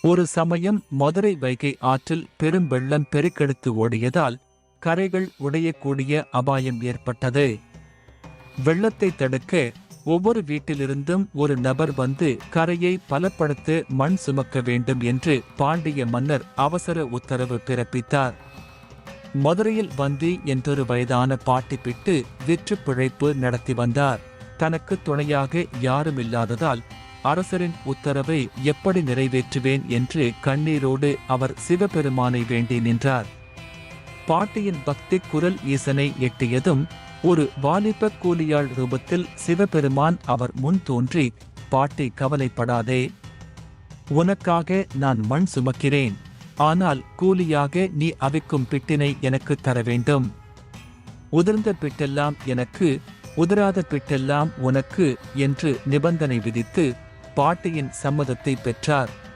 ஒரு சமயம் மதுரை வைகை ஆற்றில் பெரும் வெள்ளம் பெருக்கெடுத்து ஓடியதால் கரைகள் உடையக்கூடிய அபாயம் ஏற்பட்டது. வெள்ளத்தை தடுக்க ஒவ்வொரு வீட்டிலிருந்தும் ஒரு நபர் வந்து கரையை பலப்படுத்த மண் சுமக்க வேண்டும் என்று பாண்டிய மன்னர் அவசர உத்தரவு பிறப்பித்தார். மதுரையில் வந்தி என்றொரு வயதான பாட்டி பிட்டு விற்று பிழைப்பு நடத்தி வந்தார். தனக்கு துணையாக யாருமில்லாததால் அரசரின் உத்தரவை எப்படி நிறைவேற்றுவேன் என்று கண்ணீரோடு அவர் சிவபெருமானை வேண்டி நின்றார். பாட்டியின் பக்தி குரல் ஈசனை எட்டியதும் ஒரு வாலிப கூலியாள் ரூபத்தில் சிவபெருமான் அவர் முன் தோன்றி, பாட்டி கவலைப்படாதே, உனக்காக நான் மண் சுமக்கிறேன். ஆனால் கூலியாக நீ அவிக்கும் பிட்டினை எனக்கு தர வேண்டும். உதிர்ந்த பிட்டெல்லாம் எனக்கு, உதிராத பிட்டெல்லாம் உனக்கு என்று நிபந்தனை விதித்து பாட்டியின் சம்மதத்தை பெற்றார்.